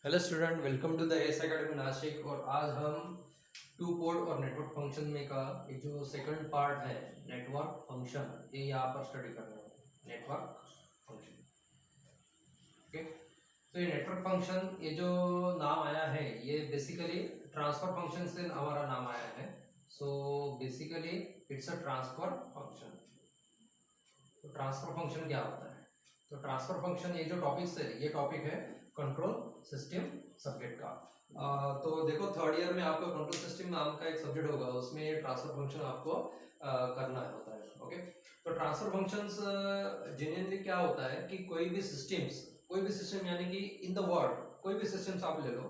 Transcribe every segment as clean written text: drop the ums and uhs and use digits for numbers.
Hello student, welcome to the S academy Nashik. और आज हम टू पोर्ट और नेटवर्क फंक्शन में का एक जो सेकंड पार्ट है नेटवर्क फंक्शन, ये यहाँ पर स्टडी कर रहे हैं। Network function, okay. तो ये नेटवर्क फंक्शन, ये जो नाम आया है ये बेसिकली ट्रांसफर फंक्शन से हमारा नाम आया है। So basically it's a transfer function. तो ट्रांसफर फंक्शन क्या होता है? तो ट्रांसफर फंक्शन, ये जो टॉपिक है ये टॉपिक है कंट्रोल सिस्टम सब्जेक्ट का। तो देखो, थर्ड ईयर में आपको कंट्रोल सिस्टम नाम का एक सब्जेक्ट होगा, उसमें ये ट्रांसफर फंक्शन आपको करना होता है, ओके। तो ट्रांसफर फंक्शंस जेन्युइनली क्या होता है कि कोई भी सिस्टम यानी कि इन द वर्ल्ड कोई भी सिस्टम्स आप ले लो,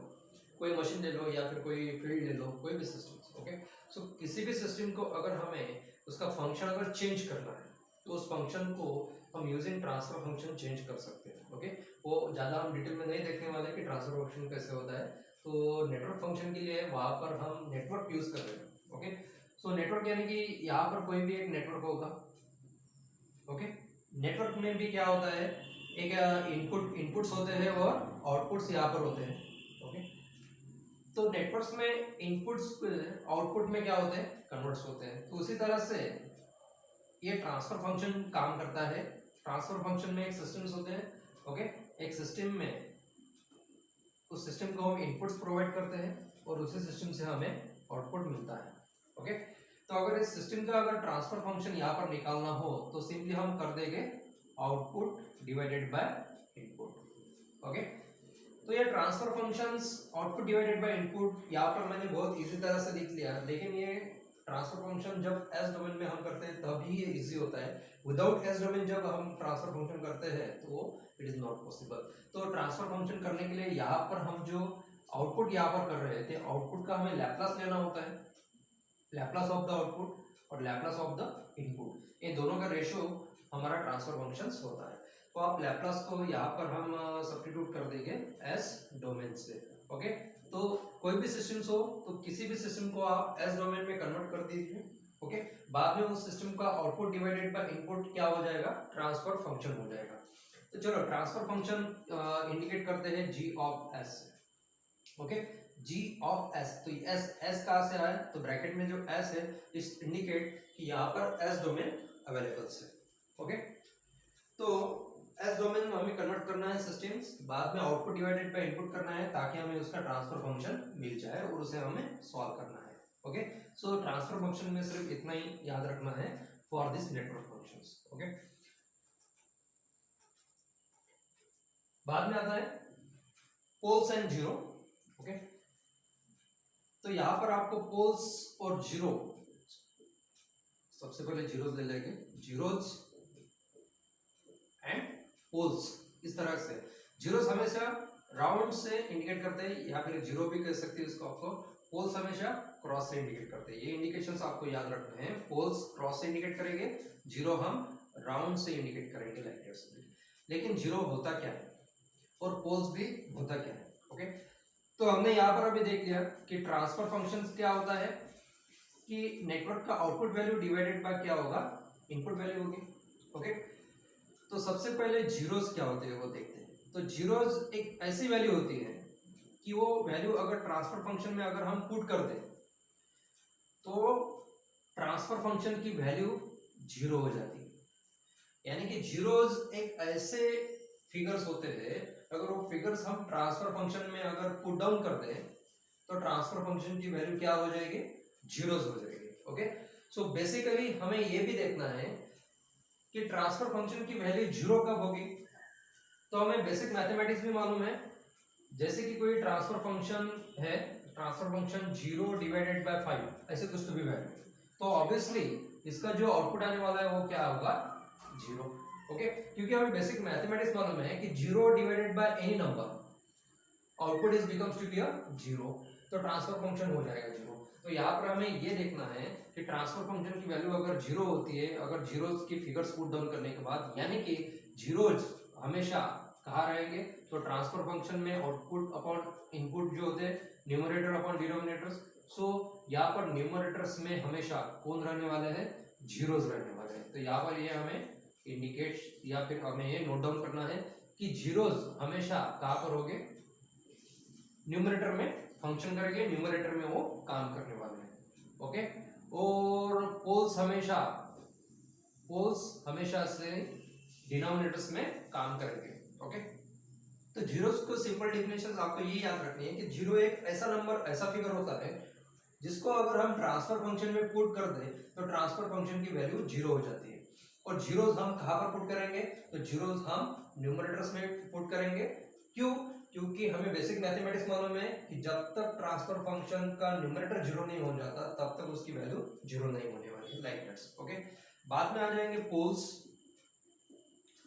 कोई मशीन ले लो या फिर कोई फील्ड ले लो, कोई भी सिस्टम्स, ओके। सो किसी भी सिस्टम को अगर हमें उसका फंक्शन अगर चेंज करना है तो उस फंक्शन को हम यूजिंग ट्रांसफर फंक्शन चेंज कर सकते हैं, ओके। वो ज़्यादा हम डिटेल में नहीं देखने वाले कि ट्रांसफर फंक्शन कैसे होता है। तो नेटवर्क फंक्शन के लिए वहाँ पर हम नेटवर्क यूज कर रहे हैं, ओके। सो नेटवर्क यानी कि यहाँ पर कोई भी एक नेटवर्क होगा, ओके। नेटवर्क में भी क्या होता है, एक इनपुट्स होते हैं और आउटपुट्स यहाँ पर होते हैं, ओके। तो नेटवर्क्स में इनपुट्स आउटपुट में क्या होते हैं, कन्वर्ट्स होते हैं। तो उसी तरह से ये ट्रांसफर फंक्शन काम करता है। ट्रांसफर फंक्शन में एक सिस्टम्स होते हैं, ओके। एक सिस्टम में उस सिस्टम को हम इनपुट्स प्रोवाइड करते हैं और उसी सिस्टम से हमें आउटपुट मिलता है, ओके। तो अगर इस सिस्टम का अगर ट्रांसफर फंक्शन यहाँ पर निकालना हो तो सिंपली हम कर देंगे output divided by input, okay. तो ये transfer functions output divided by input यहाँ पर मैंने बहुत इजी तरह से लिख लिया, लेकिन ये ट्रांसफर फंक्शन जब एस डोमेन में हम करते हैं तभी ये इजी होता है। विदाउट एस डोमेन जब हम ट्रांसफर फंक्शन करते हैं तो इट इज नॉट पॉसिबल। तो ट्रांसफर फंक्शन करने के लिए यहाँ पर हम जो आउटपुट यहाँ पर कर रहे थे, आउटपुट का हमें लैप्लास लेना होता है, लैप्लास ऑफ द आउटपुट और लैप्लास ऑफ द इनपुट, ये दोनों का रेशियो हमारा ट्रांसफर फंक्शन होता है। तो आप लैप्लास को यहाँ पर हम सब्स्टिट्यूट कर देंगे एस डोमेन से, ओके। तो कोई भी सिस्टम हो तो किसी भी सिस्टम को आप एस डोमेन में कन्वर्ट कर दीजिए, ओके। बाद में उस सिस्टम का आउटपुट डिवाइडेड बाय इनपुट क्या हो जाएगा, ट्रांसफर फंक्शन हो जाएगा। तो चलो ट्रांसफर फंक्शन इंडिकेट करते हैं G of s, okay. G of s, तो एस एस कहाँ से आया, तो ब्रैकेट में जो एस है इस इंडिकेट कि यहाँ पर एस डोमेन अवेलेबल है, ओके। तो एस डोमेन में हमें कन्वर्ट करना है सिस्टम्स, बाद में आउटपुट डिवाइडेड बाय इनपुट करना है ताकि हमें उसका ट्रांसफर फंक्शन मिल जाए और उसे हमें सॉल्व करना है, ओके। सो ट्रांसफर फंक्शन में सिर्फ इतना ही याद रखना है for this network functions, okay. बाद में आता है पोल्स एंड जीरो, ओके। तो यहां पर आपको पोल्स और जीरो, सबसे पहले जीरोज ले लेंगे, जीरोज एंड पोल्स। इस तरह से जीरोज हमेशा राउंड से इंडिकेट करते हैं या फिर जीरो भी कह सकते हैं इसको आपको। पोल्स हमेशा क्रॉस से इंडिकेट करते हैं, ये इंडिकेशंस आपको याद रखने हैं। पोल्स क्रॉस से इंडिकेट करेंगे, जीरो हम राउंड से इंडिकेट करेंगे लाइक दिस। लेकिन जीरो होता क्या है और पोल्स भी होता क्या है, ओके। तो हमने यहाँ पर अभी देख लिया कि ट्रांसफर फंक्शन क्या होता है कि नेटवर्क का आउटपुट वैल्यू डिवाइडेड बाय क्या होगा, इनपुट वैल्यू होगी, ओके। तो सबसे पहले जीरोस क्या होते हैं वो देखते हैं। तो जीरोस एक ऐसी वैल्यू होती है कि वो वैल्यू अगर ट्रांसफर फंक्शन में अगर हम पुट कर दें तो ट्रांसफर फंक्शन की वैल्यू जीरो हो जाती है। यानी कि जीरोस एक ऐसे फिगर्स होते हैं, अगर वो फिगर्स हम ट्रांसफर फंक्शन में अगर पुट डाउन कर दें तो ट्रांसफर फंक्शन की वैल्यू क्या हो जाएगी, जीरोस हो जाएगी, ओके। सो बेसिकली हमें ये भी देखना है कि ट्रांसफर फंक्शन की वैल्यू जीरो कब होगी। तो हमें बेसिक मैथमेटिक्स भी मालूम है, जैसे कि कोई ट्रांसफर फंक्शन है, transfer function zero divided bye 5 ऐसे कुछ तो भी वैल्यू, तो ऑब्वियसली इसका जो आउटपुट आने वाला है वो क्या होगा, जीरो, ओके। क्योंकि हमें बेसिक मैथमेटिक्स मालूम है कि zero divided by any number output is becomes to be a zero, तो ट्रांसफर फंक्शन हो जाएगा जीरो। तो यहाँ पर हमें ये देखना है कि ट्रांसफर फंक्शन की वैल्यू अगर जीरो होती है, अगर जीरोस की फिगर्स पुट डाउन करने के बाद, यानी कि जीरोज हमेशा कहाँ रहेंगे, तो ट्रांसफर फंक्शन में आउटपुट अपॉन इनपुट जो होते हैं, न्यूमरेटर अपॉन डिनोमिनेटर्स। सो यहाँ पर न्यूमरेटर्स में हमेशा कौन रहने वाले हैं, जीरोज रहने वाले हैं। तो यहाँ पर ये हमें इंडिकेट या फिर हमें ये नोट डाउन करना है कि जीरोज हमेशा कहाँ पर होंगे, न्यूमरेटर में फंक्शन करेंगे, न्यूमरेटर में वो काम करने वाले हैं। ओके, और पोल्स हमेशा से डिनोमिनेटर्स में काम करेंगे। ओके, तो जीरोस को सिंपल डेफिनेशन आपको ये याद रखनी है कि जीरो एक ऐसा नंबर, ऐसा फिगर होता है जिसको अगर हम ट्रांसफर फंक्शन में पुट कर दें तो ट्रांसफर फंक्शन की वैल्यू जीरो हो जाती है। और जीरोस हम कहाँ पर पुट करेंगे, तो जीरोस हम न्यूमरेटर्स में पुट करेंगे। क्यों? क्योंकि हमें बेसिक मैथमेटिक्स मालूम है कि जब तक ट्रांसफर फंक्शन का न्यूमरेटर जीरो नहीं हो जाता तब तक उसकी वैल्यू जीरो नहीं होने वाली है, लाइक दैट्स। ओके, बाद में आ जाएंगे पोल्स।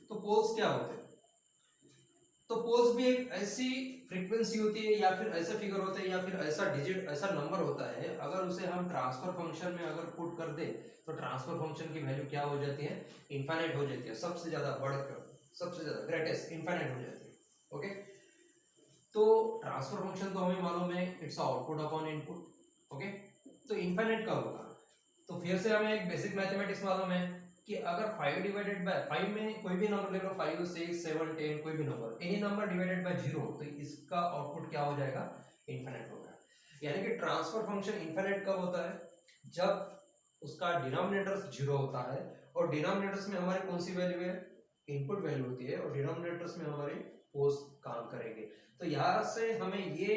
तो पोल्स क्या होते हैं? तो पोल्स भी एक ऐसी फ्रीक्वेंसी होती है या फिर ऐसा फिगर होता है या फिर ऐसा डिजिट, ऐसा नंबर होता है, अगर उसे हम ट्रांसफर फंक्शन में अगर पुट कर दे तो ट्रांसफर फंक्शन की वैल्यू क्या हो जाती है, इनफाइनाइट हो जाती है, सबसे ज्यादा बढ़कर, सबसे ज्यादा ग्रेटेस्ट इनफाइनाइट हो जाती है। ओके, तो ट्रांसफर फंक्शन तो हमें मालूम है it's output upon input. Okay, तो इनफाइनाइट कब होगा? तो फिर से हमें एक बेसिक मैथमेटिक्स मालूम है कि अगर 5 डिवाइडेड बाय 5 में कोई भी नंबर ले लो, 5 6 7 10 कोई भी number, any number divided bye 0, तो इसका आउटपुट क्या हो जाएगा, इनफिनिट होगा। यानी कि ट्रांसफर फंक्शन इनफिनिट कब होता है, जब उसका डिनोमिनेटर 0 होता है और डिनोमिनेटर्स में हमारी कौन सी वैल्यू है, इनपुट वैल्यू होती है, और डिनोमिनेटर्स में हमारे पोल्स काम करेंगे। तो यहाँ से हमें ये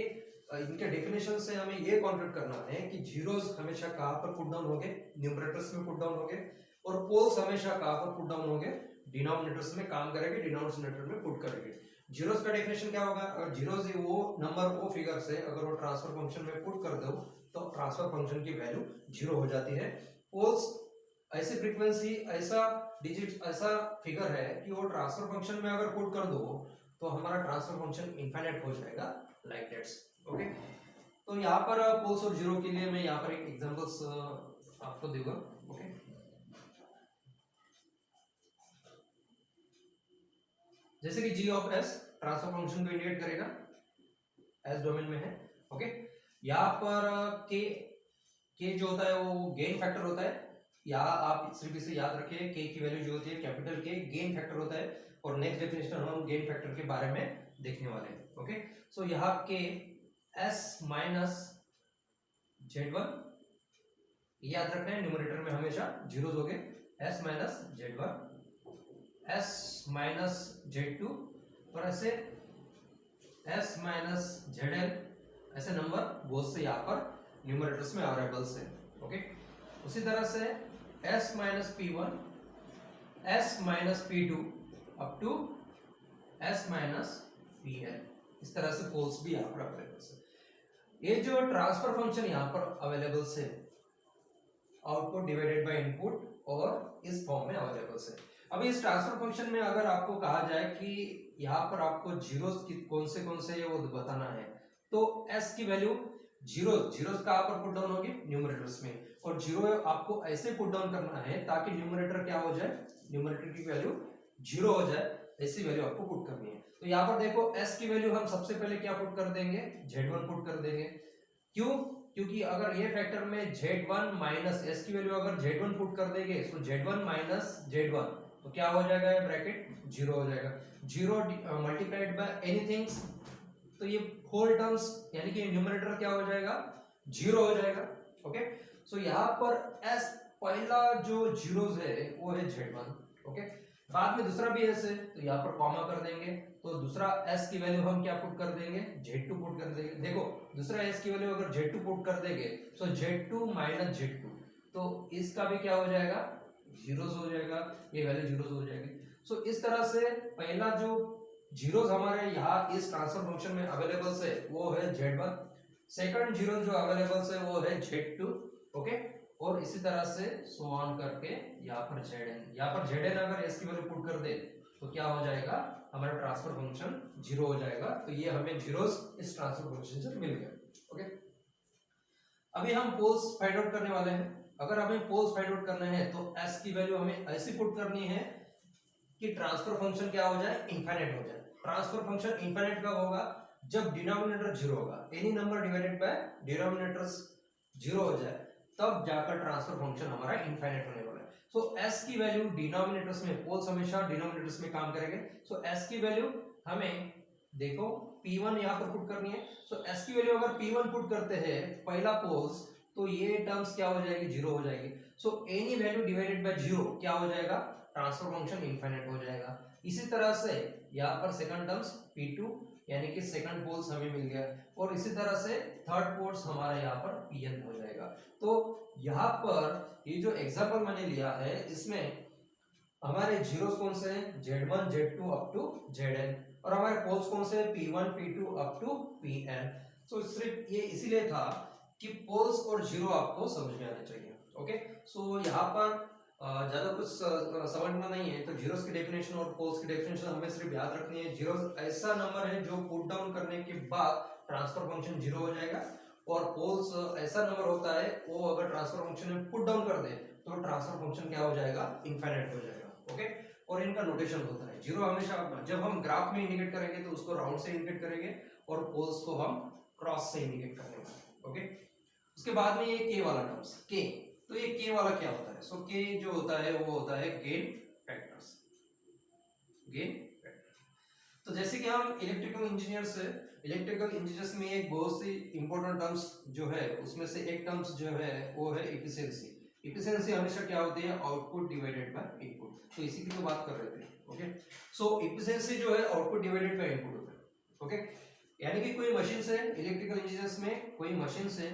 इनके डेफिनेशन से हमें ये कॉन्क्लूड करना है कि जीरोस हमेशा कहाँ पर पुट डाउन होंगे, न्यूमरेटर्स में पुट डाउन होंगे, और पोल्स हमेशा कहाँ पर पुट डाउन होंगे, डिनोमिनेटर्स में काम करेंगे, डिनोमिनेटर में पुट करेंगे। जीरोस का डेफिनेशन क्या होगा, अगर जीरोस वो नंबर वो फिगर से अगर वो ट्रांसफर फंक्शन में पुट कर दो तो ट्रांसफर फंक्शन की वैल्यू जीरो हो जाती है। पोल्स ऐसी फ्रीक्वेंसी, ऐसा डिजिट, ऐसा फिगर है कि वो ट्रांसफर फंक्शन में अगर पुट कर दो तो हमारा ट्रांसफर फंक्शन इनफाइनाइट हो जाएगा, लाइक दैट्स। ओके, तो यहाँ पर पोल्स और जीरो के लिए मैं यहाँ पर एक एग्जांपल्स आपको दूंगा। ओके, जैसे कि जी ऑफ एस ट्रांसफर फंक्शन को इंडिकेट करेगा, एस डोमेन में है। ओके, यहाँ पर के जो होता है वो गेन फैक्टर होता है, या आप सिर्फ इसे याद रखिए, के की वैल्यू जो होती है कैपिटल के गेन फैक्टर होता है, और नेक्स्ट डेफिनेशन हम गेन फैक्टर के बारे में देखने वाले हैं। ओके, सो यहाँ के एस माइनस Z1 याद रखना है, न्यूमरेटर में हमेशा जीरोस हो गए, S minus Z1, S minus Z2, और ऐसे एस माइनस ZL, ऐसे नंबर बहुत से यहाँ पर न्यूमरेटर्स में वेरिएबल्स हैं। ओके, उसी तरह से s minus P1, s minus P2 up to s minus Pn, इस तरह से पोल्स भी यहाँ पर अवेलेबल है। ये जो ट्रांसफर फंक्शन यहाँ पर अवेलेबल है, आउटपुट डिवाइडेड बाय इनपुट, और इस फॉर्म में अवेलेबल है। अब इस ट्रांसफर फंक्शन में अगर आपको कहा जाए कि यहाँ पर आपको जीरोस की कौन से वो बताना है, तो s की वैल्यू जीरोस कहाँ पर पुट डाउन होगी, न्यूमरेटर्स में, और जीरो आपको ऐसे पुट डाउन करना है ताकि न्यूमरेटर क्या हो जाए, न्यूमरेटर की वैल्यू जीरो हो जाए, ऐसी वैल्यू आपको पुट करनी है। तो यहाँ पर देखो s की वैल्यू हम सबसे पहले क्या पुट कर देंगे, Z1 पुट कर देंगे। क्यों? क्योंकि अगर ये फैक्टर में Z1 माइनस s की वैल्यू अगर Z1 पुट कर देंगे तो Z1 माइनस Z1 तो क्या हो जाएगा, ये ब्रैकेट जीरो हो जाएगा, जीरो मल्टीप्लाइड बाय एनीथिंग, तो ये होल टर्म्स यानी कि न्यूमरेटर क्या हो जाएगा, जीरो हो जाएगा। ओके, सो यहाँ पर s पहला जो जीरोस है वो है Z1। ओके, बाद में दूसरा भी s है तो यहाँ पर कॉमा कर देंगे, तो दूसरा s की वैल्यू हम क्या पुट कर देंगे, Z2 पुट कर देंगे। देखो दूसरा s की वैल्यू अगर Z2 पुट कर देंगे तो Z2 माइनस Z2, तो इसका भी क्या हो जाएगा, जीरोस हो जाएगा, ये वैल्यू जीरोस हो जाएगी। सो इस तरह से पहला जो जीरोस हमारे यहाँ इस ट्रांसफर फंक्शन में अवेलेबल है वो है Z1, सेकंड जीरो जो अवेलेबल है वो है Z2। ओके, और इसी तरह से सो ऑन करके यहाँ पर Zn, यहाँ पर Zn अगर s की वैल्यू पुट कर दे तो क्या हो जाएगा, हमारा ट्रांसफर फंक्शन जीरो हो जाएगा। तो ये हमें जीरोस इस ट्रांसफर फंक्शन से मिल गया। ओके, अभी हम पोल्स फाइंड आउट करने वाले हैं। अगर हमें पोल्स फाइंड आउट करना है तो s की वैल्यू हमें ऐसी पुट करनी है कि ट्रांसफर फंक्शन क्या हो जाए, इनफाइनाइट हो जाए। ट्रांसफर फंक्शन इनफाइनाइट कब होगा, जब डिनोमिनेटर जीरो होगा, any number divided bye denominators zero हो जाए तब जाकर ट्रांसफर फंक्शन हमारा इनफाइनाइट होने वाला है। सो s की वैल्यू डिनोमिनेटर्स में, पोल्स हमेशा डिनोमिनेटर्स में काम करेंगे, सो s की वैल्यू हमें देखो P1 यहाँ पर पुट करनी है, सो S की वैल्यू अगर P1 पुट करते हैं पहला पोल्स, तो ये टर्म्स क्या हो जाएगी, जीरो हो जाएगी। So any value divided by zero क्या हो जाएगा, ट्रांसफर फंक्शन इनफाइनाइट हो जाएगा। इसी तरह से यहाँ पर सेकंड टर्म्स P2 यानी कि सेकंड पोल्स हमें मिल गया, और इसी तरह से थर्ड पोल्स हमारा यहाँ पर Pn हो जाएगा। तो यहाँ पर ये जो एग्जांपल मैंने लिया है इसमें हमारे जीरोस कौन से हैं, Z1 Z2 up to Zn, और हमारे पोल्स कौन से हैं, P1 P2 up to Pn। तो सिर्फ ये इसीलिए था कि पोल्स और जीरो आपको समझ में आने चाहिए। ओके, सो यहाँ पर ज्यादा कुछ समझना नहीं है, तो जीरोस की डेफिनेशन और पोल्स की डेफिनेशन हमें सिर्फ याद रखनी है। जीरोस ऐसा नंबर है जो पुट डाउन करने के बाद ट्रांसफर फंक्शन जीरो हो जाएगा, और पोल्स ऐसा नंबर होता है वो अगर ट्रांसफर फंक्शन में पुट डाउन कर दे तो ट्रांसफर फंक्शन क्या हो जाएगा, इनफाइनाइट हो जाएगा। ओके, और इनका नोटेशन होता है, जीरो हमेशा जब हम ग्राफ में इंडिकेट करेंगे तो उसको राउंड से इंडिकेट करेंगे, और पोल्स को हम क्रॉस से इंडिकेट करेंगे। ओके, उसके बाद में ये के वाला टर्म्स के, तो ये के वाला क्या होता है, सो के जो होता है वो होता है गेन फैक्टर्स, गेन फैक्टर। तो जैसे कि हम इलेक्ट्रिकल इंजीनियर्स में एक बहुत सी इंपॉर्टेंट टर्म्स जो है उसमें से एक टर्म्स जो है वो है एफिशिएंसी। एफिशिएंसी हमेशा क्या होती है, आउटपुट डिवाइडेड बाय इनपुट, तो इसी की तो बात कर रहे थे। ओके, सो एफिशिएंसी जो है आउटपुट डिवाइडेड बाय इनपुट होता है। ओके, यानी कि कोई मशीन से, इलेक्ट्रिकल इंजीनियर्स में कोई मशीन से,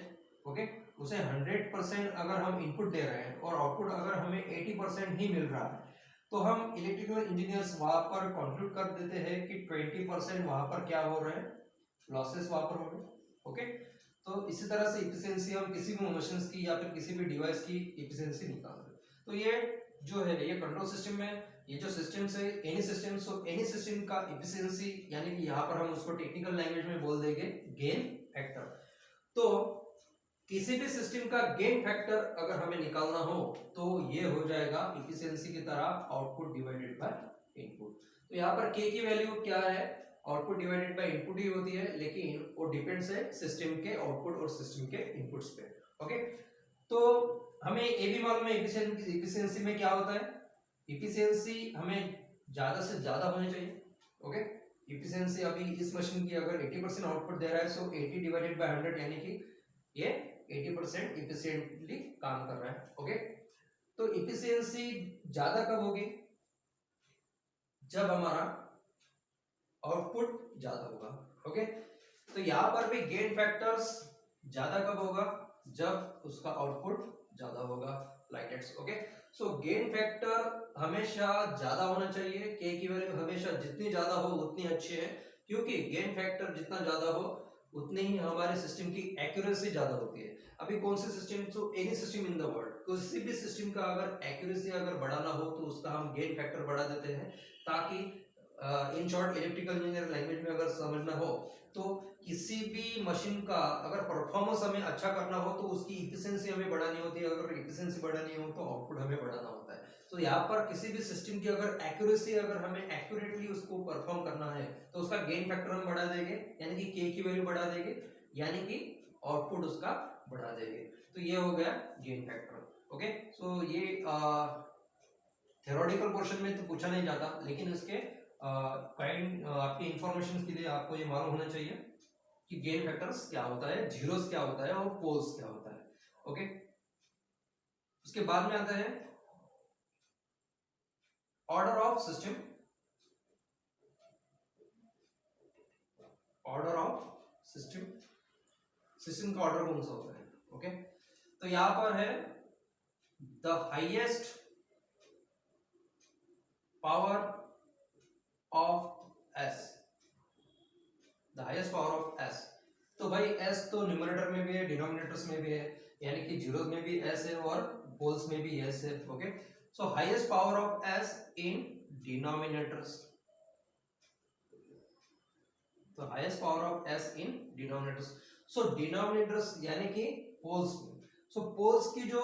ओके, उसे 100% अगर हम इनपुट दे रहे हैं और आउटपुट अगर हमें 80% ही मिल रहा है, तो हम इलेक्ट्रिकल इंजीनियर्स वहां पर कंक्लूड कर देते हैं कि 20% वहां पर क्या हो रहे हैं, लॉसेस वहां पर हो रहे हैं। ओके, तो इसी तरह से एफिशिएंसी हम किसी भी मशीन की या फिर किसी भी डिवाइस की एफिशिएंसी निकालते हैं। तो ये जो है ये कंट्रोल सिस्टम में ये जो सिस्टम है any system, so any system का एफिशिएंसी यानी कि यहाँ पर हम उसको टेक्निकल लैंग्वेज में बोल देंगे गेन फैक्टर। तो किसी भी सिस्टम का गेन फैक्टर अगर हमें निकालना हो तो ये हो जाएगा एफिशिएंसी की तरह आउटपुट डिवाइडेड बाय इनपुट। तो यहाँ पर के की वैल्यू क्या है, आउटपुट डिवाइडेड बाय इनपुट ही होती है, लेकिन वो डिपेंड्स है सिस्टम के आउटपुट और सिस्टम के इनपुट्स पे। ओके, तो हमें ये भी मालूम है एफिशिएंसी में क्या होता है, एफिशिएंसी हमें ज्यादा से ज्यादा होनी चाहिए। ओके, एफिशिएंसी अभी इस मशीन की अगर 80% आउटपुट दे रहा है, सो 80 डिवाइडेड बाय 100 यानी कि ये 80% इफिशिएंटली काम कर रहा है। ओके, तो इफिशिएंसी ज्यादा कब होगी, जब हमारा आउटपुट ज्यादा होगा। ओके, तो यहां पर भी गेन फैक्टर्स ज्यादा कब होगा, जब उसका आउटपुट ज्यादा होगा, like that's. Okay, so gain factor हमेशा ज्यादा होना चाहिए, के की वैल्यू हमेशा जितनी ज्यादा हो उतनी अच्छी है, क्योंकि गेन फैक्टर जितना ज्यादा हो उतने ही हमारे सिस्टम की एक्यूरेसी ज्यादा होती है। अभी कौन से system, so any system in the world, किसी भी सिस्टम का अगर एक्यूरेसी अगर बढ़ाना हो तो उसका हम गेन फैक्टर बढ़ा देते हैं, ताकि in short electrical engineer language में अगर समझना हो तो किसी भी मशीन का अगर परफॉर्मेंस हमें अच्छा करना हो तो उसकी इफिशिएंसी हमें बढ़ानी होती है, अगर इफिशिएंसी बढ़ानी हो तो आउटपुट हमें बढ़ाना होता है। तो यहाँ पर किसी भी सिस्टम की अगर एक्यूरेसी, अगर हमें एक्यूरेटली उसको परफॉर्म करना है तो उसका गेन फैक्टर हम बढ़ा देंगे, यानी कि के की वैल्यू बढ़ा देंगे, यानी कि आउटपुट उसका बढ़ा देंगे। तो ये हो गया गेन फैक्टर। ओके, सो ये थ्योरेटिकल पोर्शन में तो पूछा नहीं जाता, लेकिन इसके आपकी इंफॉर्मेशन के लिए आपको ये मालूम होना चाहिए कि गेन फैक्टर्स क्या होता है, जीरोस क्या होता है और पोल्स क्या होता है। ओके, उसके बाद में आता है order of system, order of system, system का ऑर्डर कौन सा होता है। ओके, तो यहां पर है the highest power of S, the highest power of s. तो भाई एस तो न्यूमरेटर में भी है, डिनोमिनेटर्स में भी है, यानी कि जीरोस में भी एस है और पोल्स में भी एस है। Okay, so highest power of s in denominators, तो highest power of s in denominators. So denominators यानी कि पोल्स में, सो पोल्स की जो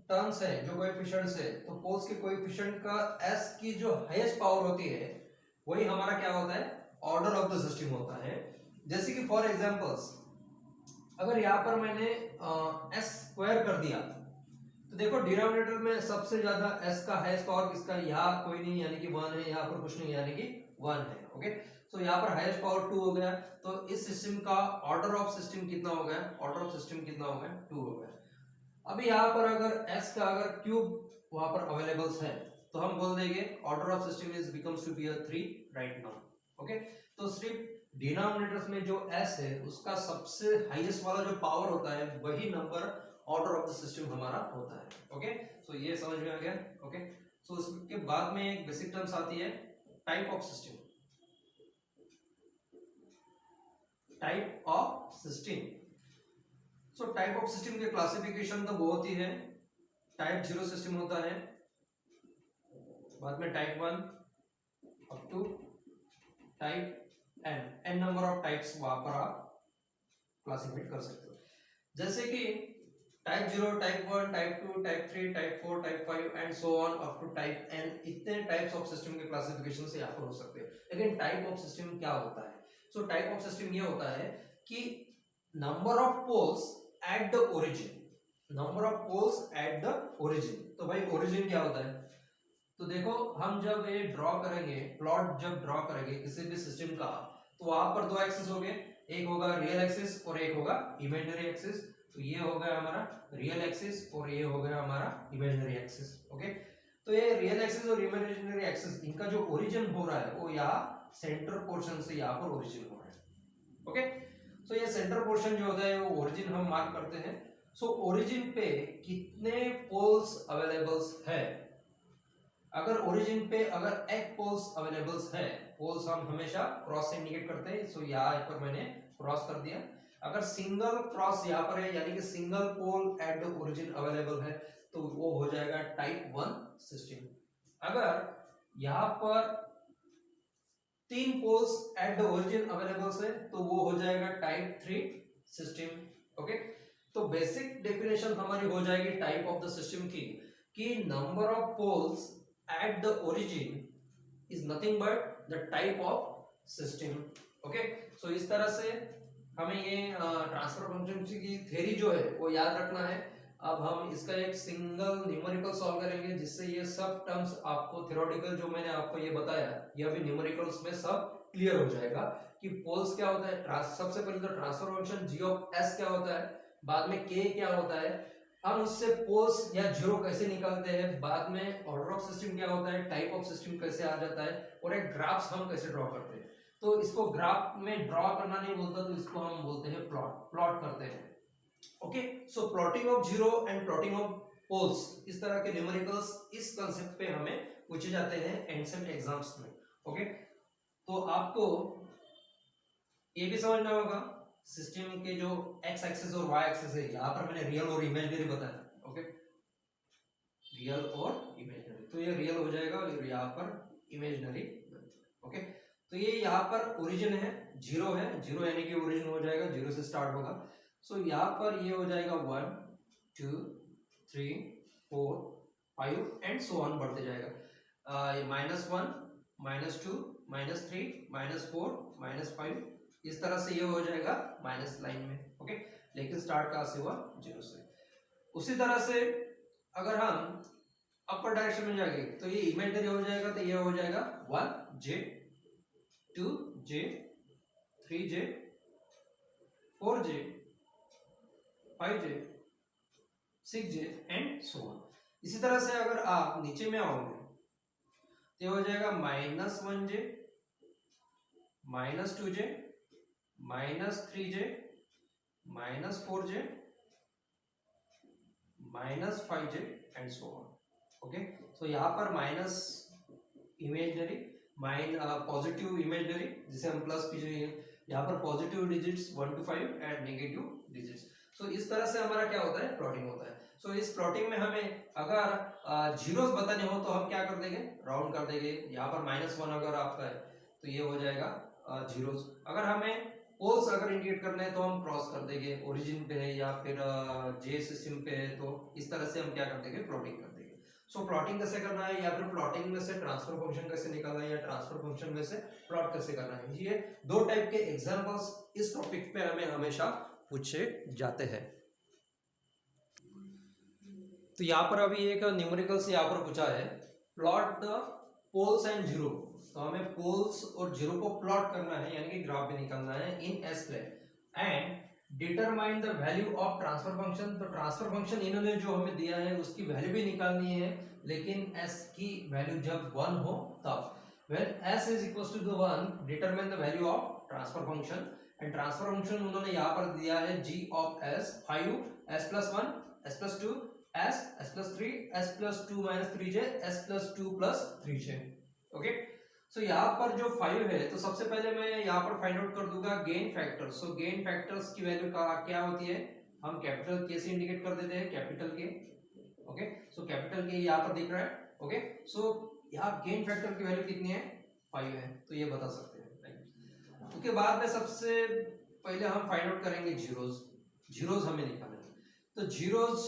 टर्म्स है, जो कोएफिशिएंट्स है, तो पोल्स के कोएफिशिएंट का एस की जो हाईएस्ट पावर होती है वही हमारा क्या होता है, ऑर्डर ऑफ द सिस्टम होता है। जैसे कि फॉर एग्जांपल्स अगर यहाँ पर मैंने एस स्क्वायर कर दिया तो देखो डिनोमिनेटर में सबसे ज्यादा एस का हाईएस्ट पावर किसका, यहाँ कोई नहीं यानी कि 1 है, यहाँ पर कुछ नहीं यानी कि 1 है। ओके, तो यहाँ पर हाईएस्ट पावर 2 हो गया, तो इस सिस्टम का ऑर्डर ऑफ सिस्टम कितना हो गया, ऑर्डर ऑफ सिस्टम कितना हो गया, 2 हो गया। अभी यहाँ पर अगर s का अगर क्यूब वहां पर अवेलेबल्स है तो हम बोल देंगे order of system is becomes to be 3 right now. Okay, तो सिर्फ डिनोमिनेटर्स में जो s है उसका सबसे हाईएस्ट वाला जो पावर होता है वही number order of the system हमारा होता है। ओके, सो ये समझ में आ गया। ओके, सो उसके बाद में एक बेसिक टर्म्स आती है type of system. Type of system, so type of system के क्लासिफिकेशन तो बहुत ही है। टाइप 0 सिस्टम होता है, बाद में type 1 up to type n number of types वहां पर आप क्लासिफाइड कर सकते हो। जैसे कि type 0, type 1, type 2, type 3, type 4, type 5 and so on up to type n, इतने टाइप्स ऑफ सिस्टम के क्लासिफिकेशन से यहाँ पर हो सकते हैं। लेकिन टाइप ऑफ सिस्टम क्या होता है? सो टाइप ऑफ सिस्टम ये होता है कि number of poles at the origin, number of poles at the origin. तो भाई ओरिजिन क्या होता है? तो देखो हम जब ये ड्रॉ करेंगे, प्लॉट जब ड्रॉ करेंगे किसी भी सिस्टम का, तो वहां पर दो एक्सिस होंगे, एक होगा रियल एक्सिस और एक होगा इमेजिनरी एक्सिस। तो ये हो गया हमारा रियल एक्सिस और ये हो गया हमारा इमेजिनरी एक्सिस। ओके, तो ये रियल एक्सिस और इमेजिनरी एक्सिस इनका जो ओरिजिन हो रहा है वो यहाँ सेंटर पोर्शन से यहाँ पर ओरिजिन हो रहा है। ओके, सो ये सेंटर पोर्शन जो होता है वो ओरिजिन हम मार्क करते हैं। सो ओरिजिन पे कितने पोल्स अवेलेबल्स है? अगर ओरिजिन पे अगर एक पोल्स अवेलेबल्स है, पोल्स हम हमेशा क्रॉस से इंडिकेट करते हैं, सो यहाँ पर मैंने क्रॉस कर दिया। अगर सिंगल क्रॉस यहाँ पर है यानी कि single pole at the origin available है तो वो हो जाएगा टाइप 1 सिस्टम। अगर यहाँ पर 3 poles at the origin available है तो वो हो जाएगा टाइप 3 सिस्टम। ओके, तो बेसिक डेफिनेशन हमारी हो जाएगी टाइप ऑफ द सिस्टम की कि number of poles at the origin is nothing but the type of system। okay, so इस तरह से हमें ये ट्रांसफर फंक्शन की थ्योरी जो है वो याद रखना है। अब हम इसका एक सिंगल न्यूमेरिकल सॉल्व करेंगे जिससे ये सब टर्म्स आपको थ्योरेटिकल जो मैंने आपको ये बताया ये अभी न्यूमेरिकल्स में सब क्लियर हो जाएगा कि पोल्स क्या होता है। सबसे पहले तो transfer function g of s क्या होता है, बाद में k क्या होता है, हम उससे पोल्स या जीरो कैसे निकालते हैं, बाद में ऑर्डर ऑफ सिस्टम क्या होता है, टाइप ऑफ सिस्टम कैसे आ जाता है और एक ग्राफ्स हम कैसे ड्रॉ करते हैं। तो इसको ग्राफ में ड्रॉ करना नहीं बोलता, तो इसको हम बोलते हैं प्लॉट, प्लॉट करते हैं। Okay, so plotting of zero and plotting of poles, इस तरह के न्यूमेरिकल्स इस कांसेप्ट पे हमें पूछे जाते हैं एंसेंट एग्जाम्स में। ओके, तो आपको ये भी समझना होगा सिस्टम के जो एक्स एक्सिस और वाई एक्सिस है, यहाँ पर मैंने रियल और इमेजिनरी बताया। ओके, रियल और इमेजिनरी, तो ये रियल हो जाएगा और यहाँ पर इमेजिनरी। ओके, तो ये यहाँ पर ओरिजिन है, जीरो है, जीरो यानी कि ओरिजिन हो जाएगा, जीरो से स्टार्ट होगा। सो यहाँ पर ये हो जाएगा 1 2 3 4 5 एंड सो ऑन बढ़ते जाएगा, -1 -2 -3 -4 -5, इस तरह से ये हो जाएगा माइनस लाइन में। ओके, लेकिन स्टार्ट कहाँ से हुआ, जीरो से। उसी तरह से अगर हम अपर डायरेक्शन में जाएंगे तो ये इमेजिनरी हो जाएगा, तो ये हो जाएगा 1j 2j 3j 4j 5j 6j and so on. इसी तरह से अगर आप नीचे में आओगे तो हो जाएगा -1j -2j -3j -4j -5j and so on. Okay, so यहाँ पर माइनस इमेजिनरी, पॉजिटिव इमेजिनरी जिसे हम प्लस भी चाहिए, यहाँ पर positive digits 1 to 5 and negative digits. सो इस तरह से हमारा क्या होता है, प्लॉटिंग होता है। सो इस प्लॉटिंग में हमें अगर जीरोस बताने हो तो हम क्या कर देंगे, राउंड कर देंगे। यहाँ पर -1 अगर आपका है तो ये हो जाएगा जीरोस। अगर हमें पोल्स अगर इंडिकेट करना है तो हम क्रॉस कर देंगे, ओरिजिन पे है या फिर जे सिस्टम पे है, तो इस तरह से हम क्या कर देंगे, प्लॉटिंग कर देंगे। सो प्लॉटिंग कैसे करना है, या फिर प्लॉटिंग में से ट्रांसफर फंक्शन कैसे निकालना है, या ट्रांसफर फंक्शन में से प्लॉट कैसे करना है, ये दो टाइप के एग्जांपल्स इस टॉपिक पे हमें हमेशा पूछे जाते हैं। तो यहाँ पर अभी एक न्यूमेरिकल से यहाँ पर पूछा है, plot the poles and zero, तो हमें पोल्स और जीरो को प्लॉट करना है, यानी कि ग्राफ में निकालना है in s plane and determine the value of transfer function. तो ट्रांसफर फंक्शन इन्होंने जो हमें दिया है उसकी वैल्यू भी निकालनी है, लेकिन s की वैल्यू जब 1 हो तब। when s is equals to the 1 determine the value of transfer function and transfer function उन्होंने यहाँ पर दिया है g of s 5 s plus 1 s plus 2 s plus 3 s plus 2 minus 3j s plus 2 plus 3j। Okay, so यहाँ पर जो 5 है तो सबसे पहले मैं यहाँ पर फाइंड आउट कर दूंगा गेन फैक्टर। सो गेन फैक्टर्स की वैल्यू का क्या होती है, हम कैपिटल के से इंडिकेट कर देते हैं, कैपिटल के। ओके, सो कैपिटल के यहाँ पर दिख रहा है। ओके, सो यहाँ गेन फैक्टर की वैल्यू कितनी है, 5 है, तो ये बता सकते हैं, राइट। उसके बाद में सबसे पहले हम फाइंड आउट करेंगे जीरोस। जीरोस हमें निकालना है, तो जीरोस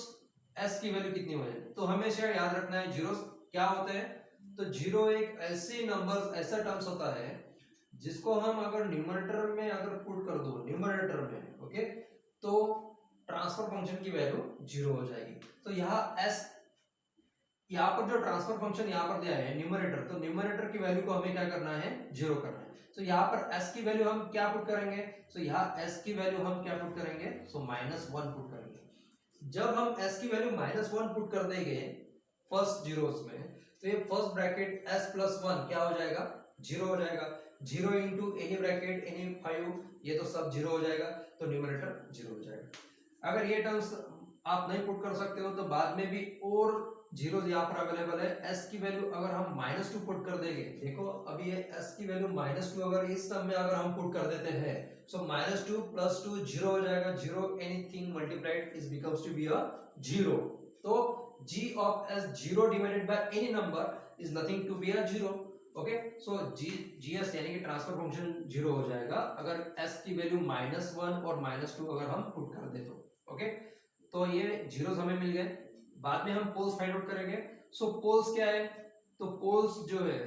एस की वैल्यू कितनी हो जाए, तो हमेशा याद रखना है जीरोस क्या होते हैं। तो जीरो एक ऐसी नंबर, ऐसा टर्म्स होता है जिसको हम अगर न्यूमरेटर में अगर पुट कर दो, न्यूमरेटर में, ओके, तो ट्रांसफर फंक्शन की वैल्यू जीरो हो जाएगी। तो यहाँ एस, यहाँ पर जो ट्रांसफर फंक्शन यहाँ पर दिया है न्यूमरेटर, तो न्यूमरेटर की वैल्यू को हमें क्या करना है, जीरो करना है। तो यहाँ पर s की वैल्यू हम क्या पुट करेंगे, सो यहाँ s की वैल्यू हम क्या पुट करेंगे, सो -1 पुट करेंगे। जब हम s की वैल्यू -1 पुट कर देंगे फर्स्ट जीरोस में, तो ये फर्स्ट ब्रैकेट s प्लस 1 क्या हो जाएगा, जीरो हो जाएगा। Zero into any bracket any 5, ये तो सब जीरो हो जाएगा, तो न्यूमरेटर जीरो हो जाएगा। अगर ये टर्म्स आप नहीं पुट कर सकते हो तो बाद में भी और जीरो यहाँ पर अवेलेबल है। s की वैल्यू अगर हम -2 पुट कर देंगे, देखो अभी ये s की वैल्यू -2 अगर इस टर्म में अगर हम पुट कर देते हैं, सो -2 + 2 जीरो हो जाएगा। Zero anything multiplied is becomes to be a zero. तो g of s zero divided by any number is nothing to be a zero. Okay, so gs यानी कि ट्रांसफर फंक्शन जीरो हो जाएगा अगर s की value -1 और -2 अगर हम पुट कर दे तो। ओके, तो ये जीरोस हमें मिल गए। बाद में हम पोल्स फाइंड आउट करेंगे। सो पोल्स क्या है, तो पोल्स जो है,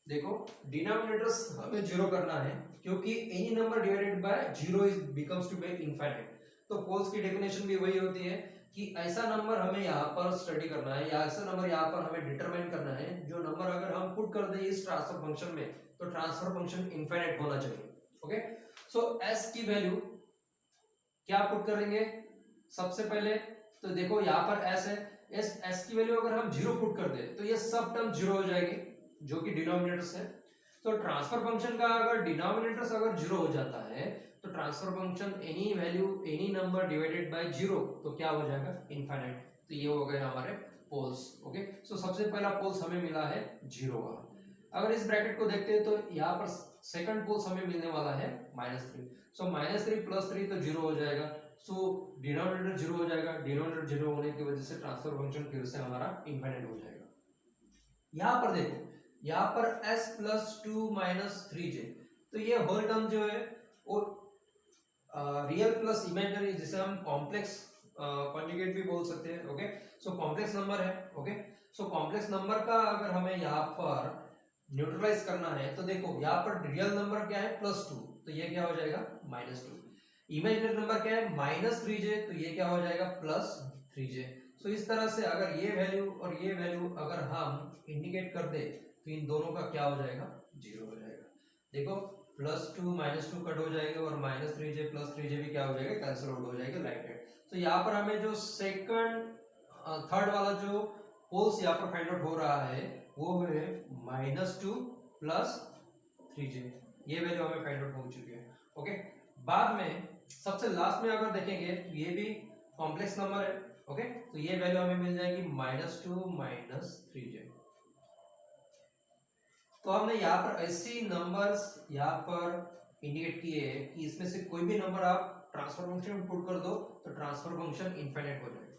देखो डिनोमिनेटर्स हमें जीरो करना है क्योंकि any number divided by zero is becomes to be infinite. तो पोल्स की डेफिनेशन भी वही होती है कि ऐसा नंबर हमें यहाँ पर स्टडी करना है या ऐसा नंबर यहाँ पर हमें डिटरमाइन करना है जो नंबर अगर हम पुट कर दें इस ट्रांसफर फंक्शन में तो ट्रांसफर फंक्शन इनफाइनाइट होना चाहिए। ओके, सो s की वैल्यू क्या पुट करेंगे सबसे पहले, तो देखो यहाँ पर s है, s की वैल्यू अगर हम जीरो पुट कर दे तो ये सब टर्म जीरो हो जाएगी जो कि डिनोमिनेटर्स है। तो ट्रांसफर फंक्शन का अगर डिनोमिनेटर्स अगर जीरो हो जाता है तो transfer function any value any number divided by zero तो क्या हो जाएगा, इनफाइनाइट। तो ये हो गए हमारे पोल्स। ओके, सो सबसे पहला पोल्स हमें मिला है जीरो वाला। अगर इस ब्रैकेट को देखते हैं तो यहाँ पर सेकंड पोल्स हमें मिलने वाला है -3। सो -3 + 3 तो जीरो हो जाएगा। सो डिनोमिनेटर जीरो हो जाएगा, डिनोमिनेटर जीरो होने की वजह से ट्रांसफर फंक्शन फिर से हमारा इनफाइनाइट हो जाएगा। यहाँ पर देखो, यहाँ पर s + 2 - 3j, तो ये होल टर्म जो है वो रियल प्लस इमेजिनरी, जिसे हम कॉम्प्लेक्स कॉन्जुगेट भी बोल सकते हैं। ओके, सो कॉम्प्लेक्स नंबर है। ओके, सो कॉम्प्लेक्स नंबर का अगर हमें यहाँ पर न्यूट्रलाइज करना है तो देखो यहाँ पर रियल नंबर क्या है, +2, तो ये क्या हो जाएगा, -2। इमेजिनरी नंबर क्या है, -3j, तो ये क्या हो जाएगा, +3j। सो इस तरह से अगर ये वैल्यू और ये वैल्यू अगर हम इंडिकेट कर दे तो इन दोनों का क्या हो जाएगा, जीरो हो जाएगा। देखो +2 -2 कट हो जाएगा और -3j + 3j भी क्या हो जाएगा, कैंसिल आउट हो जाएगा लाइक दैट। तो यहाँ पर हमें जो सेकंड थर्ड वाला जो पोल्स यहाँ पर फाइंड आउट हो रहा है वो है -2 + 3j, ये वैल्यू हमें फाइंड आउट हो चुकी है। ओके, बाद में सबसे लास्ट में अगर देखेंगे तो ये भी कॉम्प्लेक्स नंबर है। ओके, तो ये वैल्यू हमें मिल जाएगी -2 - 3j। तो हमने यहाँ पर ऐसी नंबर्स यहाँ पर इंडिकेट किए हैं कि इसमें से कोई भी नंबर आप ट्रांसफर फंक्शन में पुट कर दो तो ट्रांसफर फंक्शन इनफाइनाइट हो जाएगा,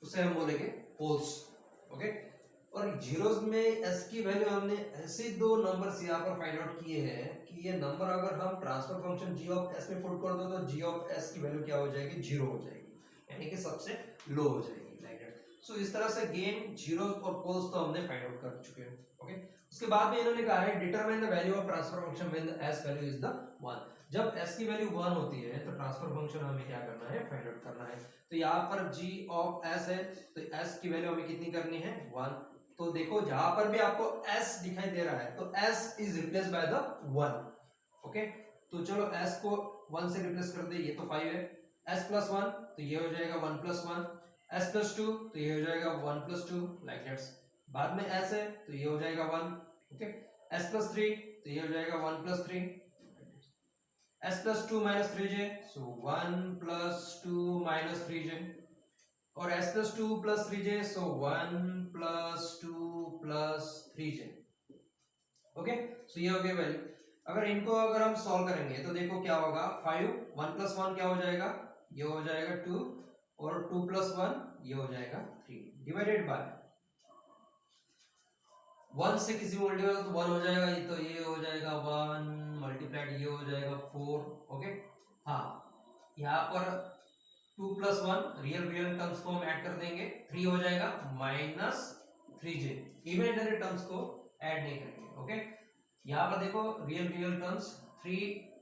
उसे हम बोलेंगे पोल्स। ओके, और जीरोस में s की वैल्यू हमने ऐसे दो नंबर्स यहाँ पर फाइंड आउट किए हैं कि ये नंबर अगर हम transfer function g of s में पुट कर दो तो g ऑफ s की वैल्यू क्या हो जाएगी, जीरो हो जाएगी, यानी कि सबसे लो हो जाएगी लाइक दैट। सो इस तरह से गेन, जीरोस और पोल्स तो हमने फाइंड आउट कर चुके हैं। ओके, उसके बाद में इन्होंने कहा है determine the value of transfer function when s value is the 1। जब s की वैल्यू 1 होती है तो ट्रांसफर फंक्शन हमें क्या करना है, फाइंड आउट करना है। तो यहाँ पर g ऑफ s है तो s की वैल्यू हमें कितनी करनी है, 1। तो देखो जहां पर भी आपको s दिखाई दे रहा है तो s is replace by the 1। Okay, तो चलो s को 1 से रिप्लेस कर दे, ये तो 5 है। s प्लस 1 तो ये हो जाएगा 1 प्लस 1, s प्लस 2 तो ये हो जाएगा 1 प्लस 2, लाइक दैट्स। बाद में s है तो ये हो जाएगा 1। ओके, s प्लस 3 तो ये हो जाएगा 1 plus 3, s plus 2 minus 3j, सो 1 प्लस 2 माइनस 3j, और s प्लस 2 प्लस 3j, सो 1 प्लस 2 प्लस 3j। ओके, सो ये हो गया वैल्यू। अगर इनको अगर हम सॉल्व करेंगे तो देखो क्या होगा, 5 1 प्लस 1 क्या हो जाएगा, ये हो जाएगा 2, और 2 प्लस 1 ये हो जाएगा 3, डिवाइडेड बाय 1 से किसी को मल्टीप्लाई तो 1 हो जाएगा, ये तो ये हो जाएगा 1 मल्टीप्लाइड ये हो जाएगा 4। ओके, हाँ यहाँ पर 2 प्लस 1 रियल टर्म्स को हम ऐड कर देंगे, 3 हो जाएगा माइनस 3j, इमेजिनरी टर्म्स को ऐड नहीं करेंगे। ओके, यहाँ पर देखो real terms 3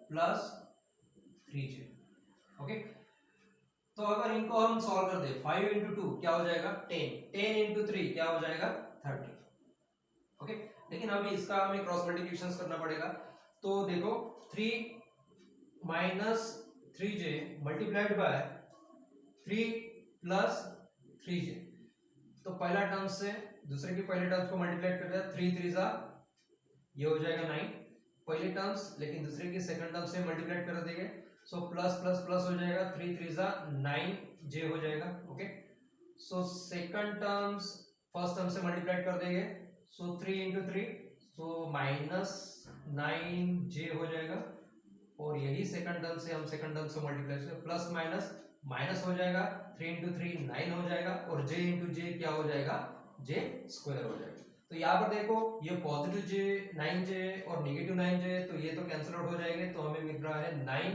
plus 3j। Okay, तो अगर इनको हम सॉल्व कर दे, 5 इंटू 2 क्या हो जाएगा 10, 10 इंटू 3 क्या हो जाएगा 30। ओके, लेकिन अभी इसका हमें क्रॉस मल्टीप्लिकेशन करना पड़ेगा। तो देखो 3 minus 3j multiplied by 3 plus 3j, तो पहला टर्म से दूसरे के पहले टर्म्स को मल्टीप्लाई कर दिया, 3 3 जा ये हो जाएगा 9 पहले टर्म्स, लेकिन दूसरे के सेकंड टर्म से मल्टीप्लाई कर देंगे, सो प्लस प्लस प्लस हो जाएगा, 3 3 जा 9j हो जाएगा। Okay, so second terms first term से मल्टीप्लाई कर देंगे, सो 3 इंटू 3 सो माइनस 9j हो जाएगा, और यही सेकंड टर्म से हम सेकंड टर्म से मल्टीप्लाई करें, प्लस माइनस माइनस हो जाएगा, 3 इंटू 3 9 हो जाएगा, और j इंटू j क्या हो जाएगा, j स्क्वायर हो जाएगा। तो यहाँ पर देखो ये पॉजिटिव j 9j और नेगेटिव 9j, तो ये तो कैंसिल आउट हो जाएंगे, तो हमें मिल रहा है 9